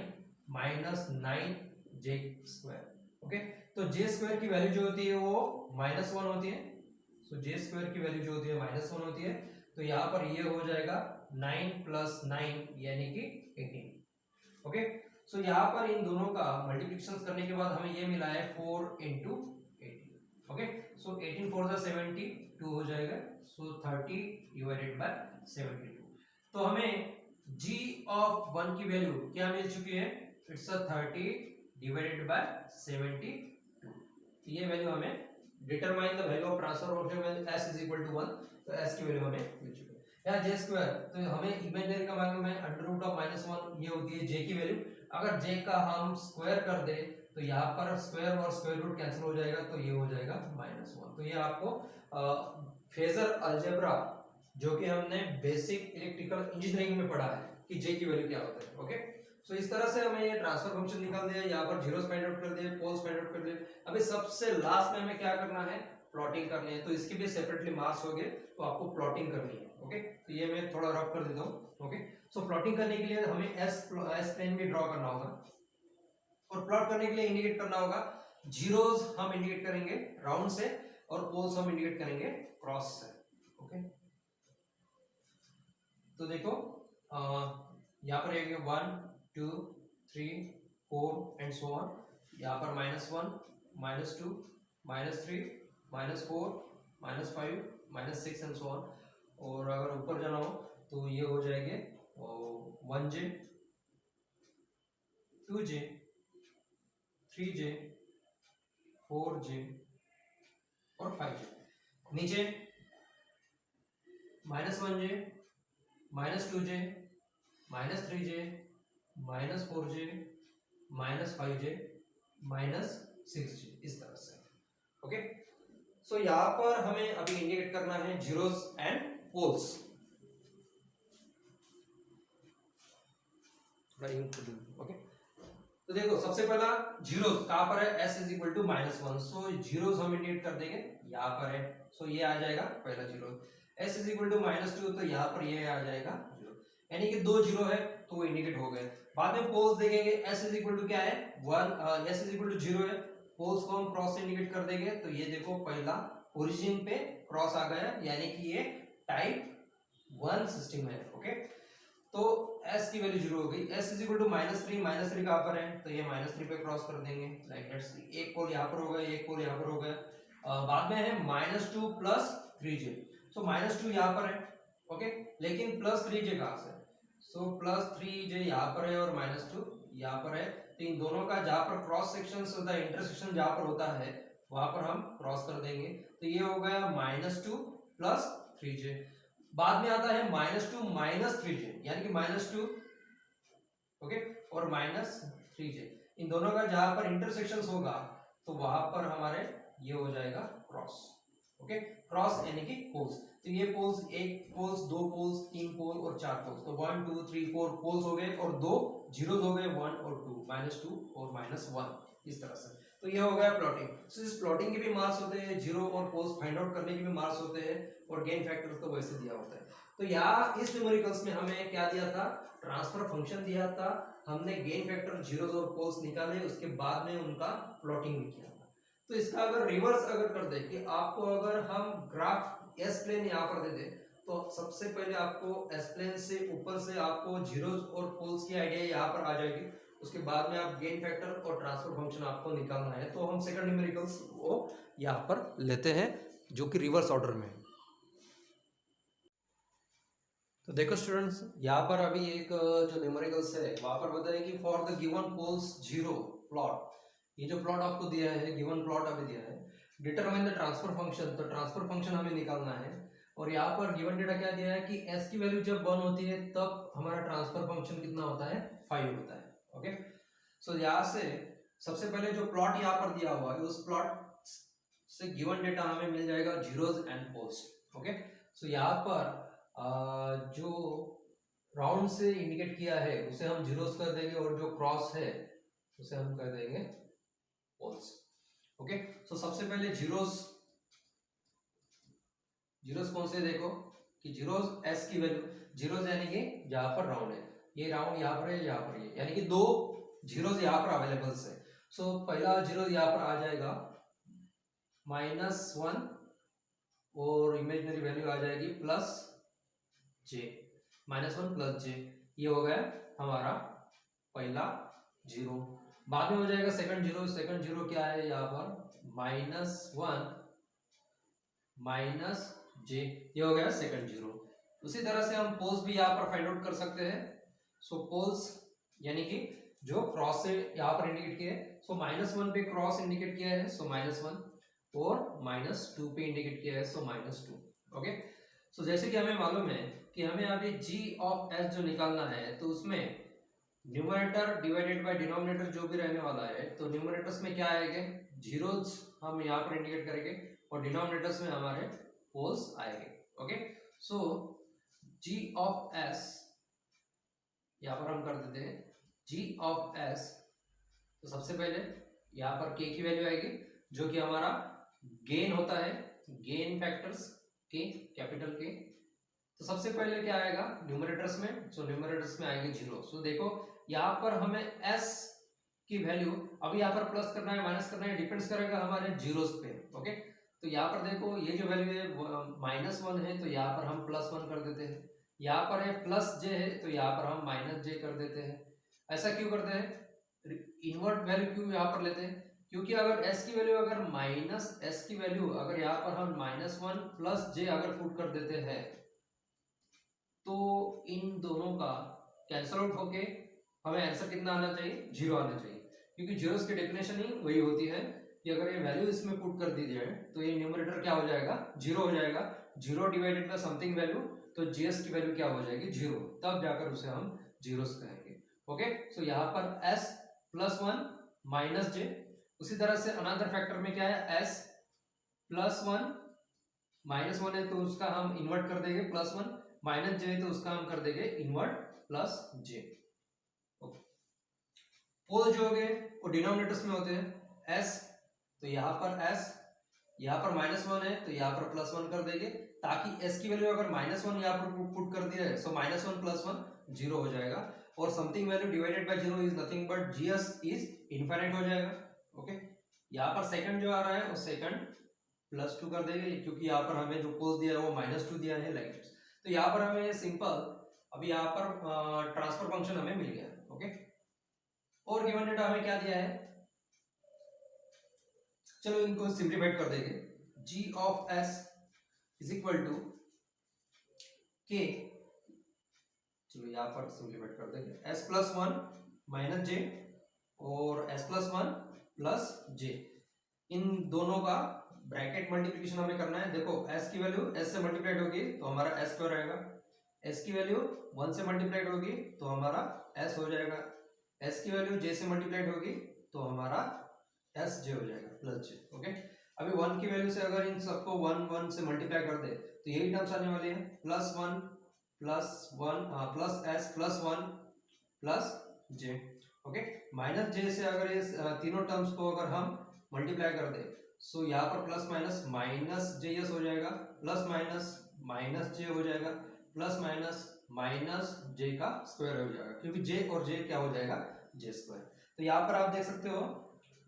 माइनस 9j स्क्वायर। ओके, तो j स्क्वायर की वैल्यू जो होती है वो -1 होती है, सो j स्क्वायर की वैल्यू जो होती है -1 होती है, तो यहाँ पर ये हो जाएगा 9 प्लस 9 यानी कि 18। ओके, सो यहाँ पर इन दोनों का मल्टीप्लिकेशन करने के बाद हमें ये मिला है 4 इंटू 18। ओके, सो 18 4 जा 72 हो जाएगा, सो 30 डिवाइडेड बाय 72। तो हमें g ऑफ 1 की वैल्यू क्या मिल चुकी है, इट्स 30 डिवाइडेड बाय 72। तो ये वैल्यू हमें determine the value of transfer function when s is equal to 1, तो s की वैल्यू हमें मिल चुकी है। यहाँ j स्क्वायर तो हमें इमेजिनरी का मालूम है, अंडर रूट ऑफ -1 ये होती है j की वैल्यू। अगर j का हम स्क्वायर कर दे तो यहाँ पर स्क्वायर और स्क्वायर रूट कैंसिल हो जाएगा, तो ये हो जाएगा -1। तो ये आपको फेजर अलजेब्रा जो कि हमने बेसिक इलेक्ट्रिकल इंजीनियरिंग में पढ़ा है कि j की वैल्यू क्या होता है। ओके, सो इस तरह से हमें ये ट्रांसफर फंक्शन निकाल दिया, यहाँ पर जीरोस फाइंड आउट कर दिए, पोल्स फाइंड आउट कर दिए। अभी सबसे लास्ट में हमें क्या करना है, प्लॉटिंग करनी है, तो इसके भी सेपरेटली मार्क्स हो गए, तो आपको प्लॉटिंग करनी है। ओके, तो ये मैं थोड़ा रफ कर देता हूँ। ओके, सो प्लॉटिंग करने के लिए हमें एस प्लेन भी ड्रॉ करना होगा, और प्लॉट करने के लिए इंडिकेट करना होगा, जीरोस हम इंडिकेट करेंगे राउंड से, और पोल्स हम इंडिकेट करेंगे क्रॉस से। ओके, तो देखो यहाँ पर एक 1 2 3 4 एंड सो ऑन, यहाँ पर -1 -2 -3 -4 -5 -6 एंड सो ऑन। और अगर ऊपर जाना हो तो ये हो जाएंगे 1j 2j 3j 4j और 5j। नीचे -1j -2j -3j -4j -5j -6j, इस तरह से। ओके, सो यहाँ पर हमें अभी इंडिकेट करना है जीरोस एंड पोल्स। ओके, तो देखो सबसे पहला जीरोस कहाँ पर है, s is equal to -1, so zeros हम इंडिकेट कर देंगे, यहाँ पर है, सो ये आ जाएगा पहला zero. s is equal to -2, तो यहाँ पर ये आ जाएगा जीरो, यानी कि 2 जीरो है तो वो इंडिकेट हो गए। बाद में पोल्स देखेंगे, s इज इक्वल टू क्या है 1, s इज इक्वल टू 0 है, पोल्स को हम क्रॉस से इंडिकेट कर देंगे, तो ये देखो पहला ओरिजिन पे क्रॉस आ गया, यानी कि ये टाइप 1 सिस्टम है। ओके, तो s की वैल्यू 0 हो गई, s इज इक्वल टू -3 कहाँ पर है, तो ये -3 पे क्रॉस कर देंगे, लाइक दैट्स। एक पोल यहाँ पर हो गया, एक पोल यहाँ पर हो गया। बाद में है -2 प्लस 3j, सो -2 यहाँ पर है, ओके, लेकिन +3j कहाँ से? सो +3j यहाँ पर है और -2 यहाँ पर है, तो इन दोनों का जहाँ पर क्रॉस सेक्शन होता है, इंटरसेक्शन जहाँ पर होता है वहां पर हम क्रॉस कर देंगे, तो ये हो गया -2 + 3j। बाद में आता है -2 - 3j, यानी कि -2, ओके, और -3j, इन दोनों का जहां पर इंटरसेक्शन होगा तो वहां पर हमारे ये हो जाएगा क्रॉस, ओके, क्रॉस यानी कि पोल्स। तो ये पोल्स, एक पोल्स, दो पोल्स, तीन पोल और चार पोल्स, तो 1 2 3 4 पोल्स हो गए और दो जीरोस हो गए, 1 और 2, -2 और -1, इस तरह से। तो ये हो गया प्लॉटिंग। सो इस प्लॉटिंग के भी मार्क्स होते हैं, जीरो और पोल्स फाइंड आउट करने के भी मार्क्स होते हैं, और गेन फैक्टर तो वैसे दिया होता है। तो यहाँ इस न्यूमेरिकल्स में हमें क्या दिया था? ट्रांसफर फंक्शन दिया था, हमने गेन फैक्टर, जीरोस और पोल्स निकाले, उसके बाद में उनका प्लॉटिंग भी किया था। तो इसका अगर रिवर्स अगर कर दे कि आपको अगर हम ग्राफ एस प्लेन यहाँ पर दे दे, तो सबसे पहले आपको एस प्लेन से ऊपर से आपको जीरोस और पोल्स की आइडिया यहाँ पर आ जाएगी, उसके बाद में आप गेन फैक्टर और ट्रांसफर फंक्शन आपको निकालना है, तो हम सेकंड न्यूमेरिकल्स को यहाँ पर लेते हैं जो कि रिवर्स ऑर्डर में है। तो देखो स्टूडेंट्स, यहाँ पर अभी एक जो न्यूमेरिकल्स है वहां पर बताया कि for the given poles zero plot, ये जो प्लॉट आपको दिया है, गिवन प्लॉट अभी दिया है, डिटरमाइन द ट्रांसफर फंक्शन, तो ट्रांसफर फंक्शन हमें निकालना है। और यहाँ पर गिवन डेटा क्या दिया है कि s की वैल्यू जब 1 होती है तब हमारा ट्रांसफर फंक्शन कितना होता है? 5 होता है, ओके। सो यहाँ से सबसे पहले जो प्लॉट यहाँ पर दिया हुआ है, उस प्लॉट से गिवन डेटा हमें मिल जाएगा zeros and poles, okay. So यहाँ पर जो राउंड से इंडिकेट किया है उसे हम जीरोस कर देंगे, और जो क्रॉस है उसे हम कर देंगे पोल्स, ओके। सो सबसे पहले जीरोस, जीरोस कौन से? देखो कि जीरोस एस की वैल्यू, जीरोस यानी कि जहां पर राउंड है, ये राउंड यहाँ पर है, यहाँ पर है, यानी कि दो जीरोस यहाँ पर अवेलेबल है। सो पहला जीरो यहाँ पर आ जाएगा -1, और इमेजिनरी वैल्यू आ जाएगी +j, -1 + j, ये हो गया हमारा पहला जीरो। बाद में हो जाएगा सेकंड जीरो, सेकंड जीरो क्या है यहाँ पर? -1 - j, ये हो गया सेकंड जीरो। उसी तरह से हम पोल्स भी यहाँ पर फाइंड आउट कर सकते हैं। सो पोल्स यानी कि जो क्रॉस से यहाँ पर इंडिकेट किया है, सो -1 पे क्रॉस इंडिकेट किया है, सो -1, और -2 पे इंडिकेट किया है, सो -2, ओके। सो जैसे कि हमें मालूम है कि हमें अभी g ऑफ s जो निकालना है, तो उसमें न्यूमरेटर डिवाइडेड बाय डिनोमिनेटर जो भी रहने वाला है, तो न्यूमरेटर्स में क्या आएंगे? जीरोस हम यहाँ पर इंडिकेट करेंगे, और डिनोमिनेटर्स में हमारे पोल्स आएंगे, okay. So g of s यहाँ पर हम कर देते हैं g ऑफ s, तो सबसे पहले यहाँ पर k की वैल्यू आएगी जो कि हमारा गेन होता है, gain factors k, capital K। तो सबसे पहले क्या आएगा न्यूमरेटर्स में? सो न्यूमरेटर्स में आएंगे जीरो। सो देखो यहाँ पर हमें s की वैल्यू अभी यहाँ पर प्लस करना है, माइनस करना है, डिपेंड्स करेगा हमारे जीरोस पे, ओके। तो यहाँ पर देखो ये जो वैल्यू है -1 है, तो यहाँ पर हम +1 कर देते हैं, यहाँ पर है +j है, तो यहाँ पर हम -j कर देते हैं। ऐसा क्यों करते हैं? इनवर्ट वैल्यू क्यों यहाँ पर लेते हैं? क्योंकि अगर s की वैल्यू, अगर -s की वैल्यू अगर यहाँ पर हम -1 + j अगर पुट कर देते हैं, तो इन दोनों का कैंसल आउट होके हमें आंसर कितना आना चाहिए? 0 आना चाहिए, क्योंकि जीरोस की डेफिनेशन ही वही होती है कि अगर ये वैल्यू इसमें पुट कर दी जाए तो ये न्यूमरेटर क्या हो जाएगा? 0 हो जाएगा। 0 डिवाइडेड बाय समथिंग वैल्यू, तो जीएस की वैल्यू क्या हो जाएगी? 0, तब जाकर उसे हम जीरोस कहेंगे, ओके। सो यहाँ पर s +1 - j। उसी तरह से अनदर फैक्टर में क्या है? s +1 -1 है, तो उसका हम इन्वर्ट कर देंगे +1, -j है तो उसका हम कर देंगे इन्वर्ट +j। पोल जो हो गए वो डिनोमिनेटर्स में होते हैं s, तो यहाँ पर s, यहाँ पर -1 है तो यहाँ पर +1 कर देंगे, ताकि s की वैल्यू अगर -1 यहाँ पर पुट कर दिया है, सो -1 + 1 0 हो जाएगा, और something value divided by 0 is nothing but GS is infinite हो जाएगा, ओके। यहाँ पर सेकंड जो आ रहा है वो सेकंड +2 कर देंगे, क्योंकि यहाँ पर हमें जो पोल दिया है वो -2 दिया है, लाइक। तो यहाँ पर हमें सिंपल अभी यहाँ पर ट्रांसफर फंक्शन हमें मिल गया, ओके। और गिवन डेटा हमें क्या दिया है? चलो इनको सिंप्लीफाइड कर देंगे। g of s is equal to K, चलो यहाँ पर सिंप्लीफाइड कर देंगे, S plus one minus J और S plus one plus J, इन दोनों का ब्रैकेट मल्टीप्लिकेशन हमें करना है। देखो s की वैल्यू s से मल्टीप्लाइड होगी तो हमारा s स्क्वायर आएगा, s की वैल्यू 1 से मल्टीप्लाइड होगी तो हमारा s हो जाएगा, s की वैल्यू j से मल्टीप्लाइड होगी तो हमारा s j हो जाएगा प्लस j। ओके, अभी 1 की वैल्यू से अगर इन सबको 1 1 से मल्टीप्लाई कर दे तो यही टर्म्स आने वाले हैं, plus 1 plus s plus 1 plus j। Okay, minus j से अगर ये तीनों टर्म्स को अगर हम मल्टीप्लाई कर दे सो यहाँ पर प्लस माइनस माइनस जे एस हो जाएगा, प्लस माइनस माइनस जे हो जाएगा, प्लस माइनस माइनस जे का स्क्वायर हो जाएगा, क्योंकि जे और जे क्या हो जाएगा, जे स्क्वायर। तो यहाँ पर आप देख सकते हो,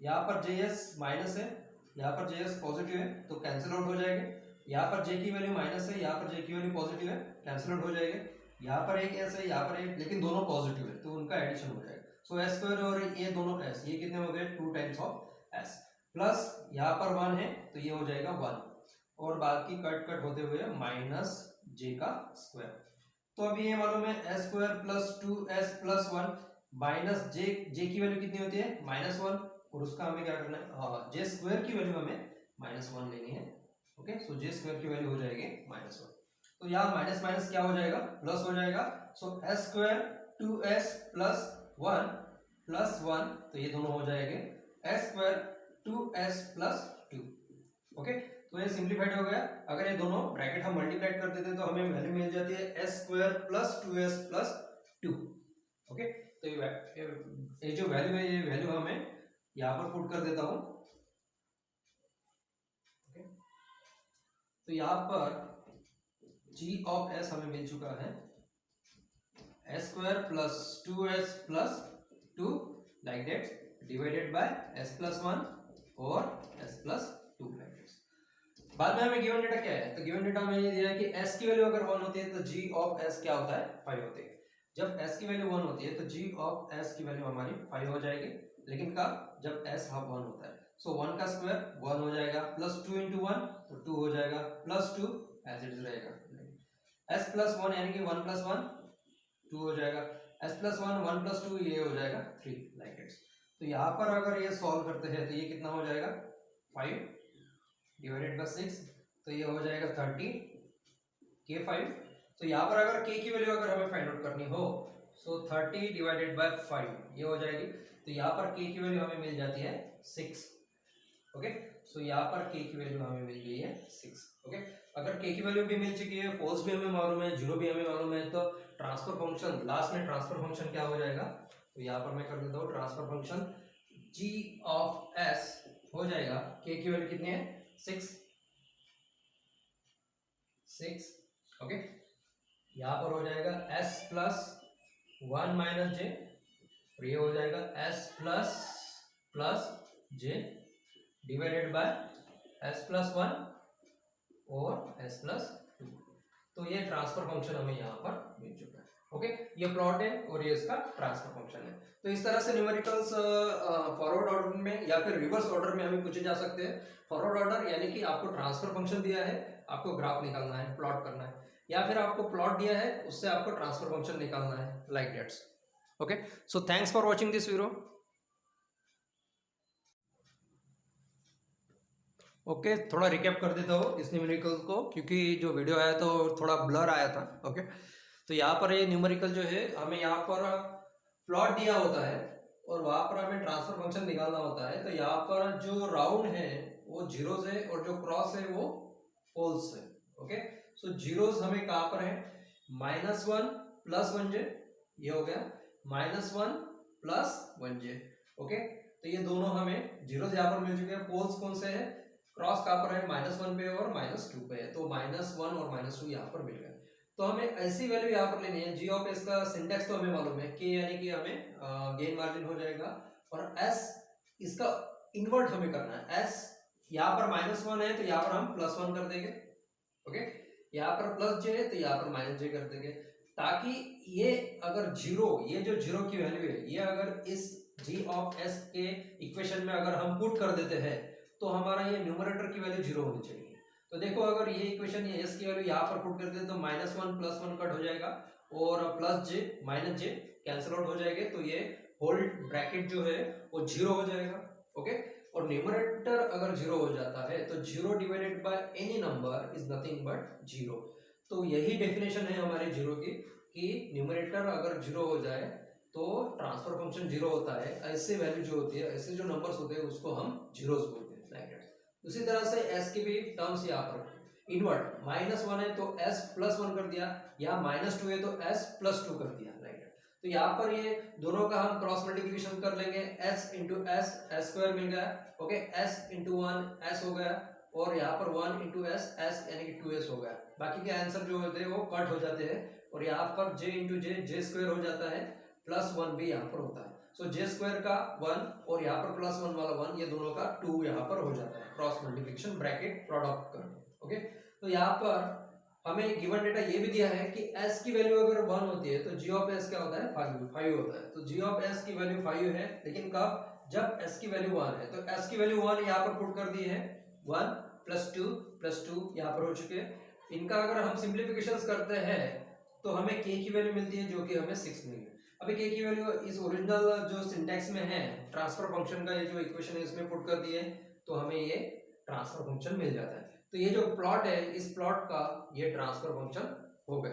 यहाँ पर जे एस माइनस है, यहाँ पर जे एस पॉजिटिव है तो कैंसिल आउट हो जाएगा, यहाँ पर जे की वैल्यू माइनस है, यहाँ पर जे की वैल्यू पॉजिटिव है, कैंसिल आउट हो जाएगा, यहाँ पर एक एस है, यहाँ पर एक, लेकिन दोनों पॉजिटिव है तो उनका एडिशन हो जाएगा। सो एस स्क्वायर और ये दोनों एस, ये कितने हो गए, 2 टाइम्स ऑफ एस, प्लस यहाँ पर 1 है तो ये हो जाएगा 1 और बाकी कट कट होते हुए माइनस जे का स्क्वायर। तो अभी ये मालूम है s square plus 2s plus 1 minus j, j की वैल्यू कितनी होती है, -1, और उसका हमें क्या करना है, जे स्क्वायर की वैल्यू हमें -1 लेनी है। ओके, सो जे स्क्वायर की वैल्यू हो जाएगी -1, तो यहाँ माइनस माइनस क्या हो जाएगा, प्लस हो जाएगा। So s square 2s plus 1 plus 1, तो ये दोनों हो जाएंगे S square 2s plus 2। Okay, तो ये सिंप्लीफाइड हो गया। अगर ये दोनों ब्रैकेट हम मल्टीप्लाई कर देते तो हमें वैल्यू मिल जाती है s square plus 2s plus 2। Okay, तो ये जो वैल्यू है ये वैल्यू हमें यहाँ पर पुट कर देता हूं। ओके, तो यहाँ पर g ऑफ s हमें मिल चुका है s square plus 2s plus 2 like that divided by s plus 1 और s प्लस 2 लाइक दैट। बाद में हमें गिवन डेटा क्या है, तो गिवन डेटा में ये दिया है कि s की वैल्यू अगर 1 होती है तो g ऑफ s क्या होता है, 5 होती है। जब s की वैल्यू 1 होती है तो g ऑफ s की वैल्यू हमारी 5 हो जाएगी, लेकिन कब, जब s हाफ 1 होता है। सो 1 का स्क्वायर 1 हो जाएगा, प्लस 2 इंटू 1 तो 2 हो जाएगा, प्लस 2 एज इट इज रहेगा, s प्लस 1 यानी कि 1 प्लस 1 2 हो जाएगा, s प्लस 1 1 प्लस 2 ये हो जाएगा 3 लाइक इट्स। तो यहाँ पर अगर ये सॉल्व करते हैं तो ये कितना हो जाएगा, 5 डिवाइडेड बाय 6, तो ये हो जाएगा 30 के 5। तो यहाँ पर अगर k की वैल्यू अगर हमें फाइंड आउट करनी हो सो 30 डिवाइडेड बाय 5 ये हो जाएगी, तो यहाँ पर k की वैल्यू हमें मिल जाती है 6। ओके, सो यहाँ पर k की वैल्यू हमें मिल गई है 6। ओके, अगर k की वैल्यू भी मिल चुकी है, पोल्स भी हमें मालूम है, जीरो भी हमें मालूम है, तो ट्रांसफर फंक्शन लास्ट में ट्रांसफर फंक्शन क्या हो जाएगा, तो यहाँ पर मैं कर देता हूँ transfer function g of s हो जाएगा, k की वैल्यू कितनी है 6। ओके, यहाँ पर हो जाएगा s प्लस 1 माइनस जे, और ये हो जाएगा s plus plus J divided by s plus 1 और s प्लस 2। तो ये ट्रांसफर फंक्शन हमें यहाँ पर मिल चुका है। ओके, ये प्लॉट है और ये इसका ट्रांसफर फंक्शन है। तो इस तरह से न्यूमेरिकल्स फॉरवर्ड ऑर्डर में या फिर रिवर्स ऑर्डर में हमें पूछे जा सकते हैं। फॉरवर्ड ऑर्डर यानी कि आपको ट्रांसफर फंक्शन दिया है, आपको ग्राफ निकालना है, प्लॉट करना है, या फिर आपको प्लॉट दिया है उससे आपको ट्रांसफर फंक्शन निकालना है, like that's. Okay, so thanks for watching this video. Okay, थोड़ा रिकैप कर देता हूँ इस न्यूमेरिकल को, क्योंकि जो वीडियो आया तो थोड़ा ब्लर आया था। ओके, तो यहाँ पर ये न्यूमेरिकल जो है हमें यहाँ पर प्लॉट दिया होता है और वहाँ पर हमें ट्रांसफर फंक्शन निकालना होता है। तो यहाँ पर जो राउंड है वो जीरोस है और जो क्रॉस है वो पोल्स है। ओके, सो जीरोस हमें कहाँ पर है, -1 प्लस 1j, ये हो गया -1 प्लस 1j। ओके, तो ये दोनों हमें जीरोस यहाँ पर मिल चुके हैं। पोल्स कौन से है, क्रॉस कहाँ पर है, -1 पे और -2 पे है, तो -1 और -2 यहाँ पर मिल गए। तो हमें ऐसी वैल्यू यहाँ पर लेनी है। जी ऑफ एस का सिंटेक्स तो हमें मालूम है, के यानी कि हमें गेन मार्जिन हो जाएगा, और एस इसका इन्वर्ट हमें करना है। एस यहाँ पर -1 है तो यहाँ पर हम +1 कर देंगे। ओके, यहाँ पर प्लस जे है तो यहाँ पर -j कर देंगे, ताकि ये अगर जीरो, ये जो जीरो की वैल्यू है ये अगर इस जी ऑफ एस के इक्वेशन में अगर हम पुट कर देते हैं तो हमारा ये न्यूमरेटर की वैल्यू जीरो होनी चाहिए। तो देखो अगर ये इक्वेशन ये एस की वैल्यू यहाँ पर पुट करते हैं तो -1 +1 कट हो जाएगा और प्लस जे माइनस जे कैंसिल आउट हो जाएंगे, तो ये होल ब्रैकेट जो है वो जीरो हो जाएगा। ओके, और न्यूमरेटर अगर जीरो हो जाता है तो zero divided by any number is nothing but zero. तो यही डेफिनेशन है हमारे जीरो की कि न्यूमरेटर अगर जीरो हो जाए तो ट्रांसफर फंक्शन जीरो होता है। ऐसे वैल्यू जो होती है, ऐसे जो नंबर्स होते हैं उसको हम जीरोस बोलते हैं लाइक दैट। उसी तरह से एस की भी टर्म्स यहाँ पर इनवर्ट -1 है तो s +1 कर दिया, या -2 है तो s +2 कर दिया लाइक दैट। तो यहाँ पर ये दोनों का हम क्रॉस मल्टीप्लिकेशन कर लेंगे, s इंटू एस स्क्वायर मिल गया। ओके, s इंटू 1 s हो गया और यहाँ पर 1 इंटू एस एस यानी कि 2s हो गया। बाकी के आंसर जो होते हैं वो कट हो जाते हैं और यहाँ पर j इंटू जे स्क्वायर हो जाता है, +1 भी यहाँ पर होता है। सो जे स्क्वायर का 1 और यहाँ पर +1 वाला 1, ये दोनों का 2 यहाँ पर हो जाता है क्रॉस मल्टीप्लिकेशन ब्रैकेट प्रोडक्ट करके। ओके, तो यहाँ पर हमें गिवन डेटा ये भी दिया है कि s की वैल्यू अगर 1 होती है तो g ऑफ s क्या होता है, 5 होता है। तो g ऑफ s की वैल्यू 5 है, लेकिन कब, जब s की वैल्यू 1 है। तो s की वैल्यू 1 यहाँ पर पुट कर दी है, 1 + 2 यहाँ पर हो चुके हैं। इनका अगर हम सिंप्लीफिकेशन करते हैं तो हमें k की वैल्यू मिलती है जो कि हमें 6 मिली है। अभी k की वैल्यू इस ओरिजिनल जो सिंटैक्स में है ट्रांसफर फंक्शन का, ये जो इक्वेशन है इसमें पुट कर दिए तो हमें ये ट्रांसफर फंक्शन मिल जाता है। तो ये जो प्लॉट है, इस प्लॉट का ये ट्रांसफर फंक्शन हो गया।